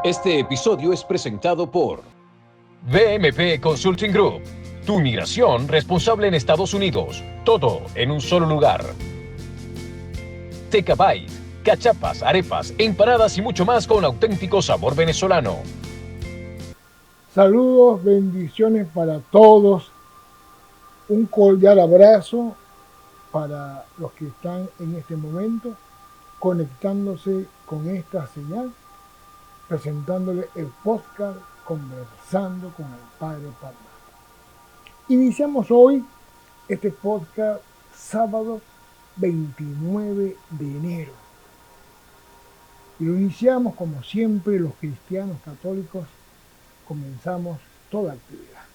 Este episodio es presentado por BMP Consulting Group. Tu inmigración responsable en Estados Unidos. Todo en un solo lugar. Tecabay, cachapas, arepas, empanadas y mucho más con auténtico sabor venezolano. Saludos, bendiciones para todos. Un cordial abrazo para los que están en este momento conectándose con esta señal, presentándole el podcast Conversando con el Padre Palma. Iniciamos hoy este podcast sábado 29 de enero. Y lo iniciamos como siempre los cristianos católicos comenzamos toda actividad.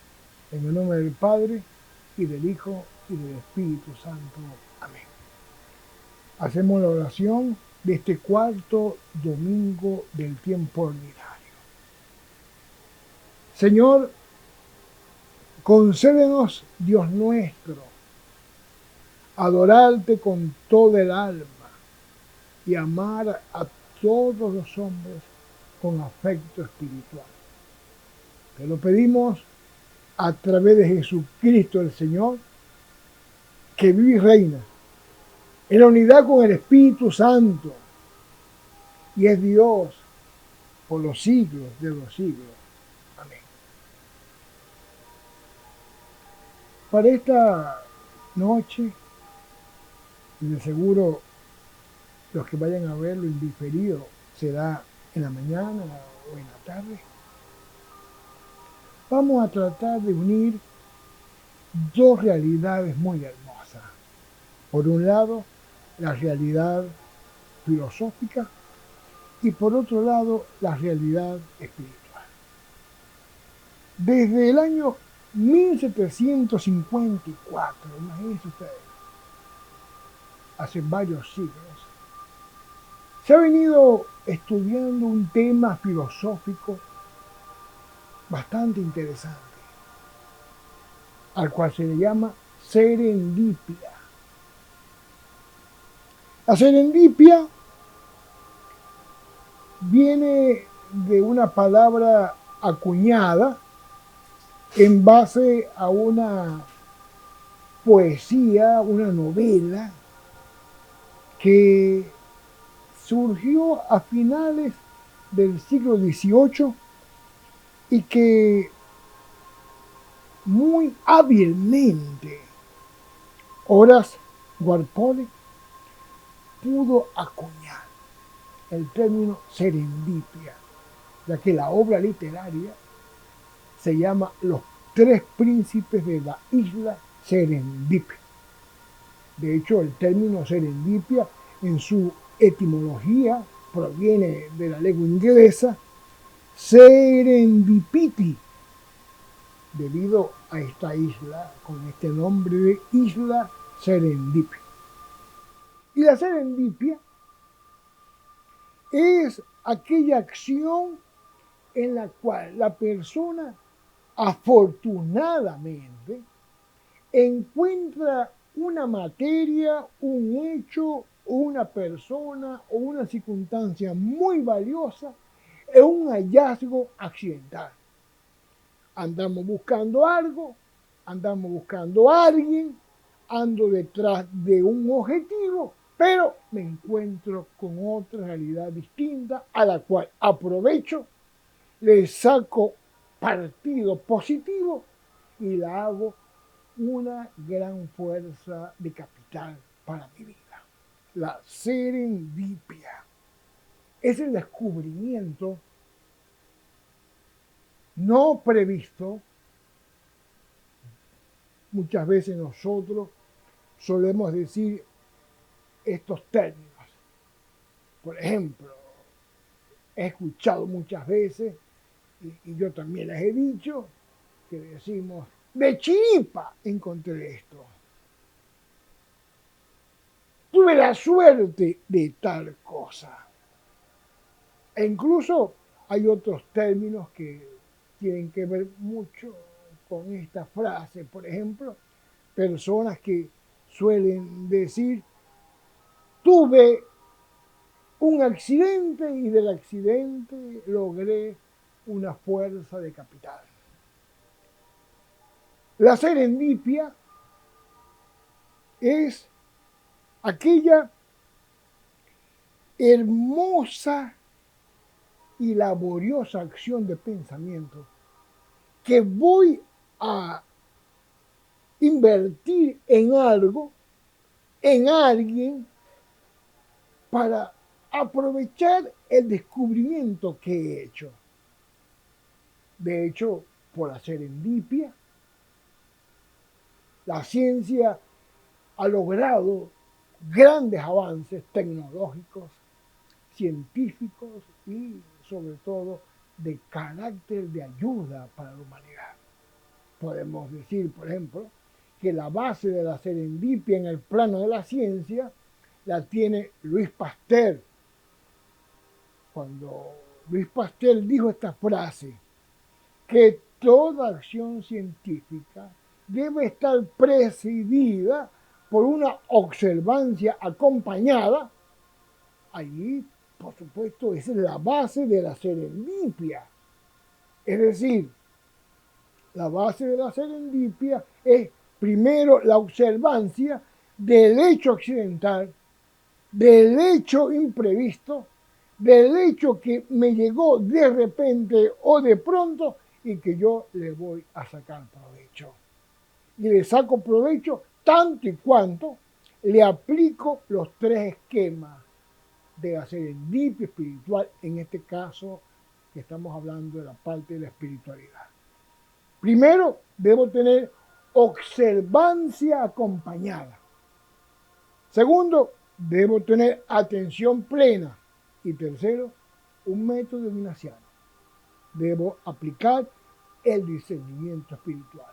En el nombre del Padre, y del Hijo, y del Espíritu Santo. Amén. Hacemos la oración de este cuarto domingo del tiempo ordinario. Señor, concédenos, Dios nuestro, adorarte con toda el alma y amar a todos los hombres con afecto espiritual. Te lo pedimos a través de Jesucristo el Señor, que vive y reina en la unidad con el Espíritu Santo y es Dios por los siglos de los siglos. Amén. Para esta noche, y de seguro los que vayan a verlo en diferido será en la mañana o en la tarde, vamos a tratar de unir dos realidades muy hermosas. Por un lado, la realidad filosófica y por otro lado, la realidad espiritual. Desde el año 1754, imagínense ustedes, hace varios siglos, se ha venido estudiando un tema filosófico bastante interesante, al cual se le llama serendipia. La serendipia viene de una palabra acuñada en base a una poesía, una novela que surgió a finales del siglo XVIII y que muy hábilmente Horace Walpole pudo acuñar el término serendipia, ya que la obra literaria se llama Los Tres Príncipes de la Isla Serendipia. De hecho, el término serendipia en su etimología proviene de la lengua inglesa serendipity, debido a esta isla con este nombre de Isla Serendipia. Y la serendipia es aquella acción en la cual la persona afortunadamente encuentra una materia, un hecho, una persona o una circunstancia muy valiosa en un hallazgo accidental. Andamos buscando algo, andamos buscando a alguien, ando detrás de un objetivo, pero me encuentro con otra realidad distinta a la cual aprovecho, le saco partido positivo y la hago una gran fuerza de capital para mi vida. La serendipia es el descubrimiento no previsto. Muchas veces nosotros solemos decir estos términos. Por ejemplo, he escuchado muchas veces, y yo también les he dicho, que decimos, de chiripa encontré esto. Tuve la suerte de tal cosa. E incluso hay otros términos que tienen que ver mucho con esta frase. Por ejemplo, personas que suelen decir, tuve un accidente y del accidente logré una fuerza de capital. La serendipia es aquella hermosa y laboriosa acción de pensamiento que voy a invertir en algo, en alguien, para aprovechar el descubrimiento que he hecho. De hecho, por la serendipia, la ciencia ha logrado grandes avances tecnológicos, científicos y sobre todo de carácter de ayuda para la humanidad. Podemos decir, por ejemplo, que la base de la serendipia en el plano de la ciencia la tiene Louis Pasteur. Cuando Louis Pasteur dijo esta frase, que toda acción científica debe estar presidida por una observancia acompañada, allí, por supuesto, esa es la base de la serendipia. Es decir, la base de la serendipia es primero la observancia del hecho accidental, del hecho imprevisto, del hecho que me llegó de repente o de pronto y que yo le voy a sacar provecho. Y le saco provecho tanto y cuanto le aplico los tres esquemas de la serendipia espiritual, en este caso que estamos hablando de la parte de la espiritualidad. Primero, debo tener observancia acompañada. Segundo, debo tener atención plena. Y tercero, un método ignaciano. Debo aplicar el discernimiento espiritual.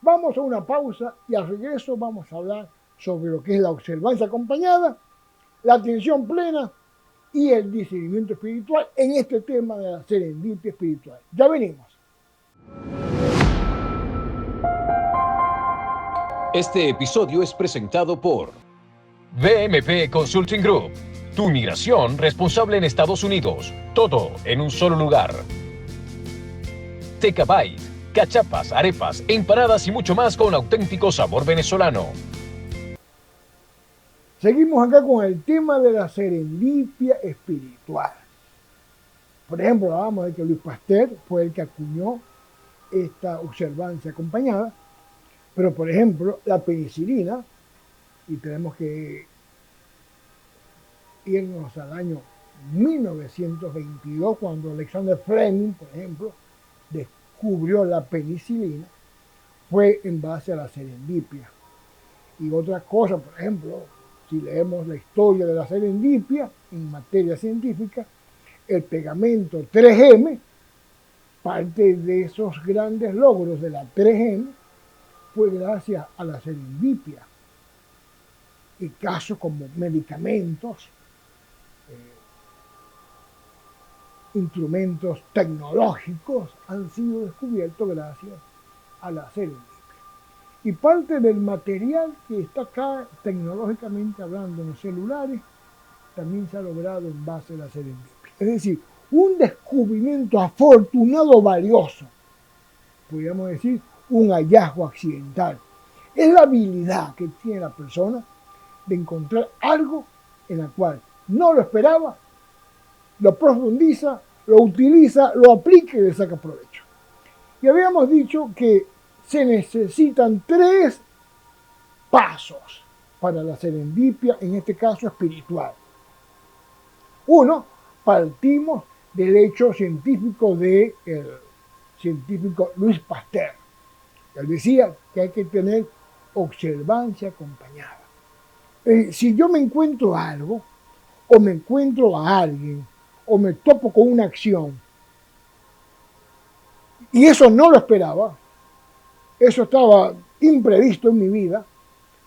Vamos a una pausa y al regreso vamos a hablar sobre lo que es la observancia acompañada, la atención plena y el discernimiento espiritual en este tema de la serendipia espiritual. Ya venimos. Este episodio es presentado por VMP Consulting Group. Tu migración responsable en Estados Unidos. Todo en un solo lugar. Tecabay, cachapas, arepas, empanadas y mucho más con auténtico sabor venezolano. Seguimos acá con el tema de la serendipia espiritual. Por ejemplo, hablábamos de que Louis Pasteur fue el que acuñó esta observancia acompañada, pero por ejemplo, la penicilina, y tenemos que irnos al año 1922, cuando Alexander Fleming, por ejemplo, descubrió la penicilina, fue en base a la serendipia. Y otra cosa, por ejemplo, si leemos la historia de la serendipia en materia científica, el pegamento 3M, parte de esos grandes logros de la 3M, fue gracias a la serendipia. Y casos como medicamentos, instrumentos tecnológicos han sido descubiertos gracias a la serendipia. Y parte del material que está acá tecnológicamente hablando en los celulares también se ha logrado en base a la serendipia. Es decir, un descubrimiento afortunado valioso, podríamos decir un hallazgo accidental. Es la habilidad que tiene la persona de encontrar algo en la cual no lo esperaba, lo profundiza, lo utiliza, lo aplica y le saca provecho. Y habíamos dicho que se necesitan 3 pasos para la serendipia, en este caso espiritual. 1, partimos del hecho científico del científico Louis Pasteur. Él decía que hay que tener observancia acompañada. Si yo me encuentro algo, o me encuentro a alguien, o me topo con una acción, y eso no lo esperaba, eso estaba imprevisto en mi vida,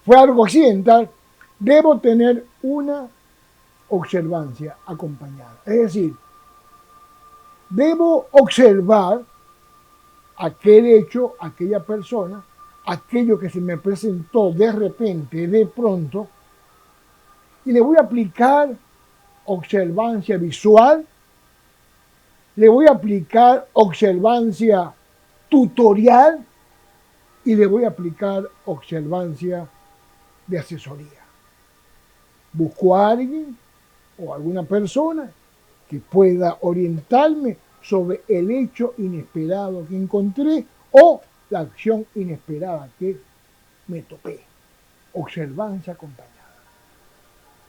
fue algo accidental, debo tener una observancia acompañada. Es decir, debo observar aquel hecho, aquella persona, aquello que se me presentó de repente, de pronto, y le voy a aplicar observancia visual, le voy a aplicar observancia tutorial y le voy a aplicar observancia de asesoría. Busco a alguien o alguna persona que pueda orientarme sobre el hecho inesperado que encontré o la acción inesperada que me topé. Observancia acompañada.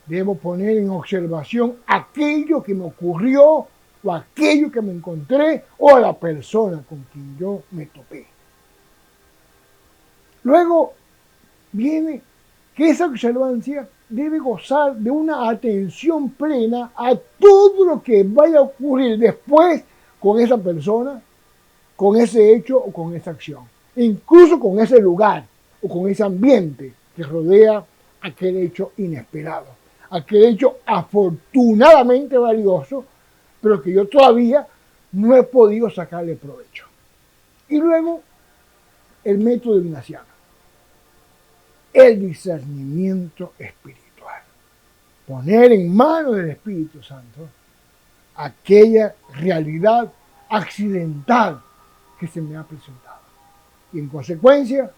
Debo poner en observación aquello que me ocurrió o aquello que me encontré o a la persona con quien yo me topé. Luego viene que esa observancia debe gozar de una atención plena a todo lo que vaya a ocurrir después con esa persona, con ese hecho o con esa acción. Incluso con ese lugar o con ese ambiente que rodea aquel hecho inesperado, aquel hecho afortunadamente valioso, pero que yo todavía no he podido sacarle provecho. Y luego, el método ignaciano, el discernimiento espiritual. Poner en manos del Espíritu Santo aquella realidad accidental que se me ha presentado. Y en consecuencia,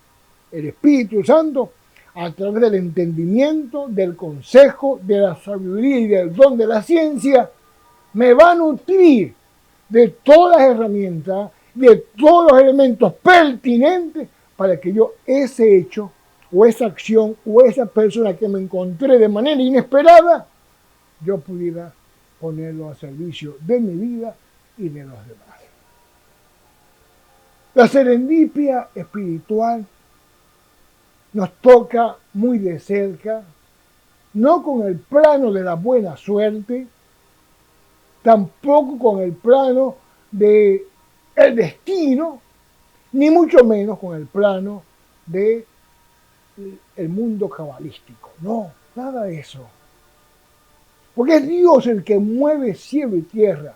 el Espíritu Santo, a través del entendimiento, del consejo, de la sabiduría y del don de la ciencia, me va a nutrir de todas las herramientas, de todos los elementos pertinentes para que yo ese hecho o esa acción o esa persona que me encontré de manera inesperada, yo pudiera ponerlo a servicio de mi vida y de los demás. La serendipia espiritual nos toca muy de cerca, no con el plano de la buena suerte, tampoco con el plano del destino, ni mucho menos con el plano del mundo cabalístico. No, nada de eso. Porque es Dios el que mueve cielo y tierra.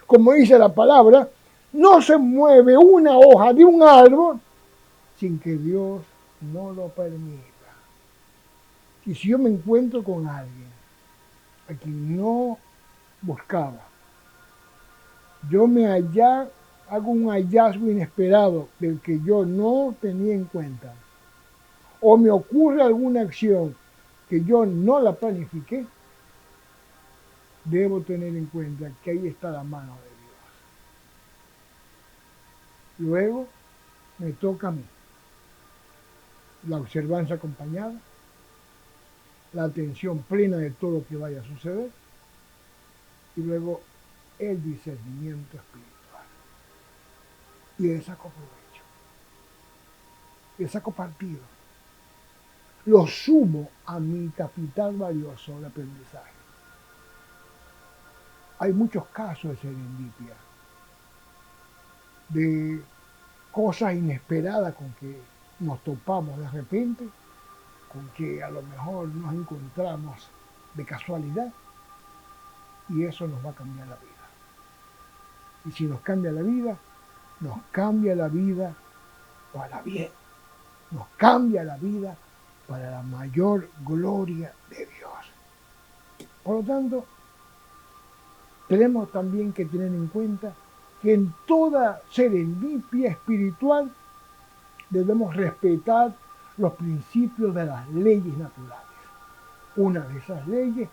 Como dice la palabra, no se mueve una hoja de un árbol sin que Dios no lo permita. Y si yo me encuentro con alguien a quien no buscaba, yo hago un hallazgo inesperado del que yo no tenía en cuenta, o me ocurre alguna acción que yo no la planifiqué, debo tener en cuenta que ahí está la mano de Dios. Luego me toca a mí la observancia acompañada, la atención plena de todo lo que vaya a suceder y luego el discernimiento espiritual. Y le saco provecho, le saco partido, lo sumo a mi capital valioso de aprendizaje. Hay muchos casos de serendipia, de cosas inesperadas con que nos topamos de repente, con que a lo mejor nos encontramos de casualidad, y eso nos va a cambiar la vida. Y si nos cambia la vida, nos cambia la vida para bien, nos cambia la vida para la mayor gloria de Dios. Por lo tanto, tenemos también que tener en cuenta que en toda serendipia espiritual debemos respetar los principios de las leyes naturales. Una de esas leyes,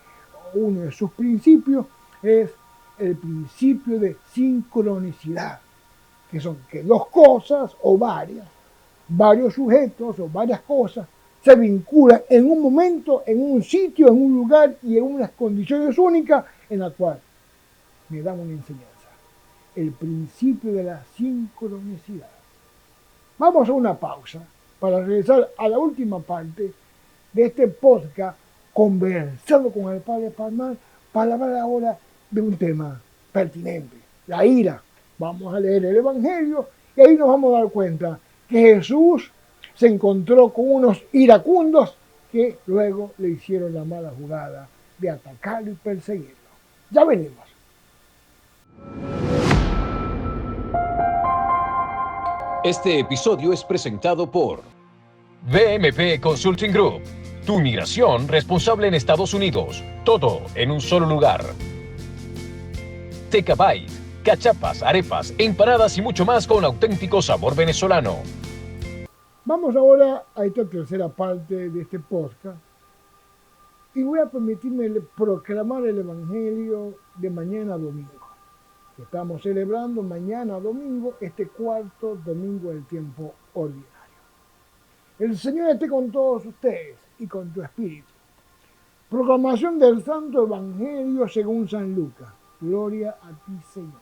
uno de sus principios, es el principio de sincronicidad, que son que dos cosas o varios sujetos o varias cosas se vinculan en un momento, en un sitio, en un lugar y en unas condiciones únicas en las cuales me dan una enseñanza. El principio de la sincronicidad. Vamos a una pausa para regresar a la última parte de este podcast, conversando con el Padre Palmar, para hablar ahora de un tema pertinente, la ira. Vamos a leer el Evangelio y ahí nos vamos a dar cuenta que Jesús se encontró con unos iracundos que luego le hicieron la mala jugada de atacarlo y perseguirlo. Ya venimos. Este episodio es presentado por BMP Consulting Group. Tu migración responsable en Estados Unidos. Todo en un solo lugar. Tecabite, cachapas, arepas, empanadas y mucho más con auténtico sabor venezolano. Vamos ahora a esta tercera parte de este podcast y voy a permitirme proclamar el Evangelio de mañana domingo. Estamos celebrando mañana domingo, este cuarto domingo del tiempo ordinario. El Señor esté con todos ustedes y con tu espíritu. Proclamación del Santo Evangelio según San Lucas. Gloria a ti, Señor.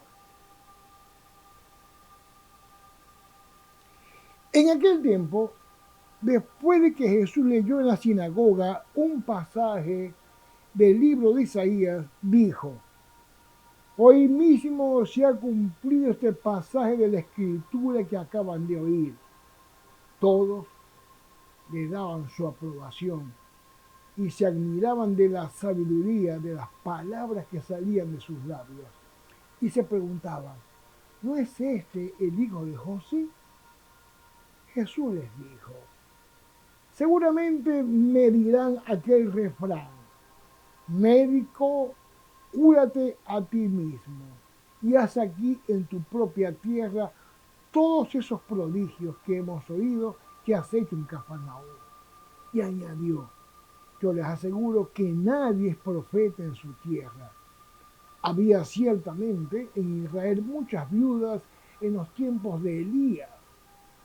En aquel tiempo, después de que Jesús leyó en la sinagoga un pasaje del libro de Isaías, dijo: hoy mismo se ha cumplido este pasaje de la Escritura que acaban de oír. Todos le daban su aprobación y se admiraban de la sabiduría de las palabras que salían de sus labios. Y se preguntaban: ¿no es este el hijo de José? Jesús les dijo: seguramente me dirán aquel refrán: médico, cúrate a ti mismo y haz aquí en tu propia tierra todos esos prodigios que hemos oído que has hecho en Cafarnaúm. Y añadió: yo les aseguro que nadie es profeta en su tierra. Había ciertamente en Israel muchas viudas en los tiempos de Elías,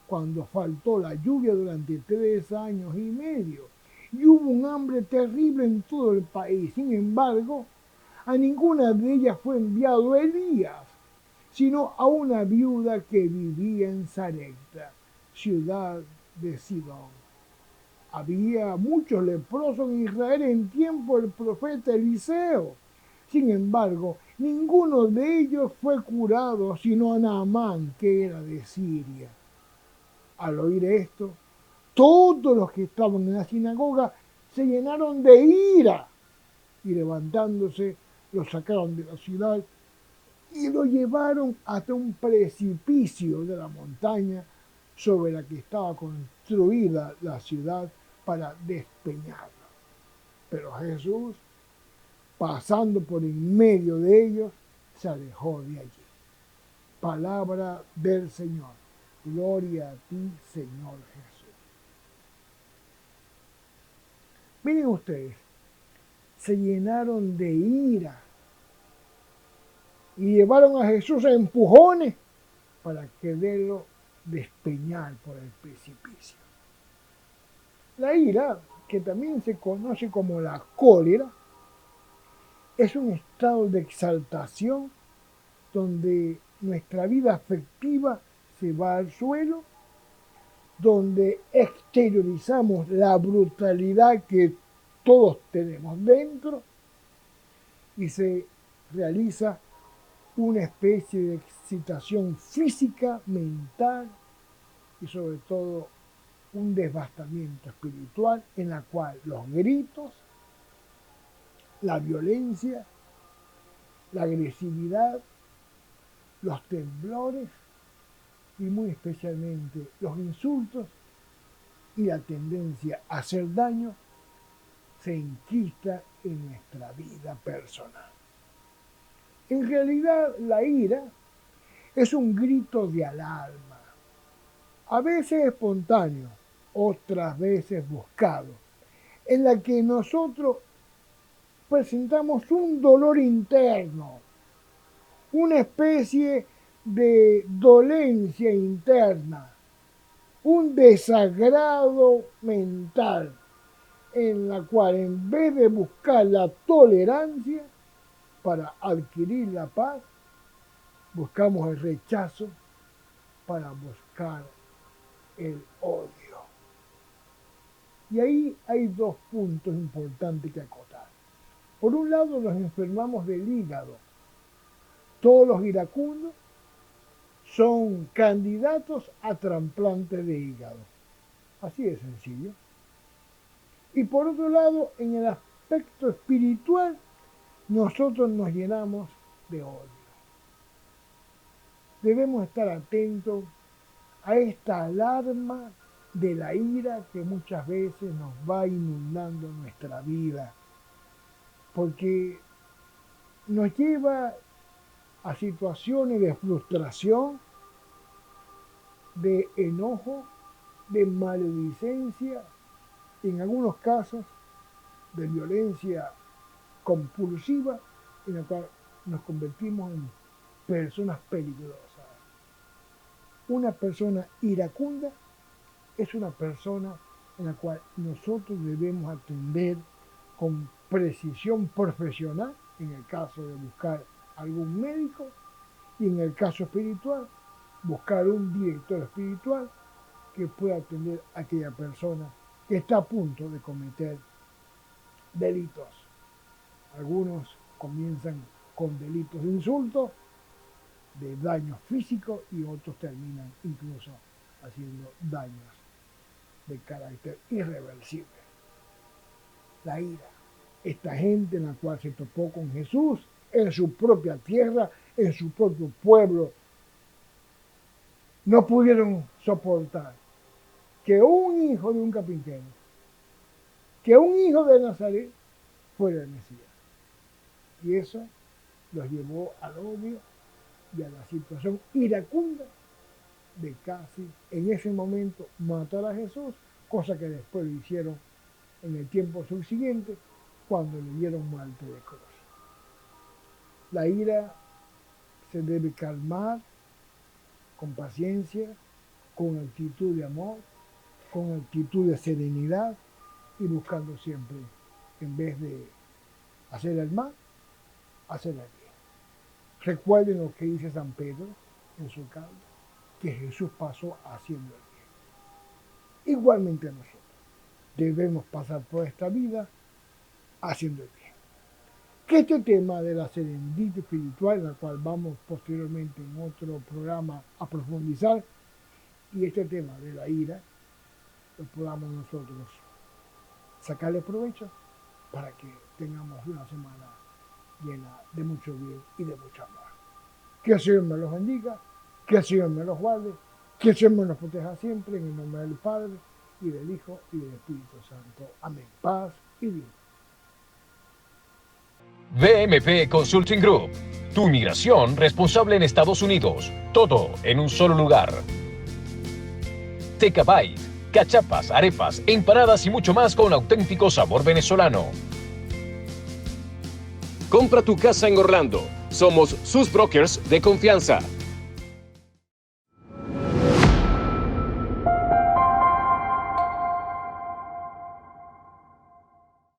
cuando faltó la lluvia durante 3 años y medio, y hubo un hambre terrible en todo el país. Sin embargo, a ninguna de ellas fue enviado Elías, sino a una viuda que vivía en Sarepta, ciudad de Sidón. Había muchos leprosos en Israel en tiempo del profeta Eliseo. Sin embargo, ninguno de ellos fue curado, sino a Naamán, que era de Siria. Al oír esto, todos los que estaban en la sinagoga se llenaron de ira y levantándose lo sacaron de la ciudad y lo llevaron hasta un precipicio de la montaña sobre la que estaba construida la ciudad para despeñarlo. Pero Jesús, pasando por en medio de ellos, se alejó de allí. Palabra del Señor. Gloria a ti, Señor Jesús. Miren ustedes, se llenaron de ira y llevaron a Jesús a empujones para quererlo despeñar por el precipicio. La ira, que también se conoce como la cólera, es un estado de exaltación donde nuestra vida afectiva se va al suelo, donde exteriorizamos la brutalidad que todos tenemos dentro y se realiza una especie de excitación física, mental y sobre todo un devastamiento espiritual en la cual los gritos, la violencia, la agresividad, los temblores y muy especialmente los insultos y la tendencia a hacer daño se enquista en nuestra vida personal. En realidad, la ira es un grito de alarma, a veces espontáneo, otras veces buscado, en la que nosotros presentamos un dolor interno, una especie de dolencia interna, un desagrado mental, en la cual en vez de buscar la tolerancia para adquirir la paz, buscamos el rechazo para buscar el odio. Y ahí hay 2 puntos importantes que acotar. Por un lado, nos enfermamos del hígado. Todos los iracundos son candidatos a trasplante de hígado. Así de sencillo. Y por otro lado, en el aspecto espiritual, nosotros nos llenamos de odio. Debemos estar atentos a esta alarma de la ira que muchas veces nos va inundando nuestra vida, porque nos lleva a situaciones de frustración, de enojo, de maledicencia, y en algunos casos de violencia compulsiva, en la cual nos convertimos en personas peligrosas. Una persona iracunda es una persona en la cual nosotros debemos atender con precisión profesional, en el caso de buscar algún médico, y en el caso espiritual, buscar un director espiritual que pueda atender a aquella persona que está a punto de cometer delitos. Algunos comienzan con delitos de insulto, de daños físicos, y otros terminan incluso haciendo daños de carácter irreversible. La ira, esta gente en la cual se topó con Jesús en su propia tierra, en su propio pueblo, no pudieron soportar que un hijo de un carpintero, que un hijo de Nazaret fuera el Mesías. Y eso los llevó al odio y a la situación iracunda de casi en ese momento matar a Jesús, cosa que después lo hicieron en el tiempo subsiguiente cuando le dieron muerte de cruz. La ira se debe calmar con paciencia, con actitud de amor, con actitud de serenidad, y buscando siempre, en vez de hacer el mal, hacer el bien. Recuerden lo que dice San Pedro en su carta, que Jesús pasó haciendo el bien. Igualmente nosotros debemos pasar por esta vida haciendo el bien. Que este tema de la serendipia espiritual, en la cual vamos posteriormente en otro programa a profundizar, y este tema de la ira, lo podamos nosotros sacarle provecho para que tengamos una semana llena de mucho bien y de mucho amor. Que el Señor me los bendiga, que el Señor me los guarde, que el Señor me los proteja siempre, en el nombre del Padre, y del Hijo, y del Espíritu Santo. Amén. Paz y bien. VMP Consulting Group. Tu migración responsable en Estados Unidos. Todo en un solo lugar. Tecabite, cachapas, arepas, empanadas y mucho más con auténtico sabor venezolano. Compra tu casa en Orlando. Somos sus brokers de confianza.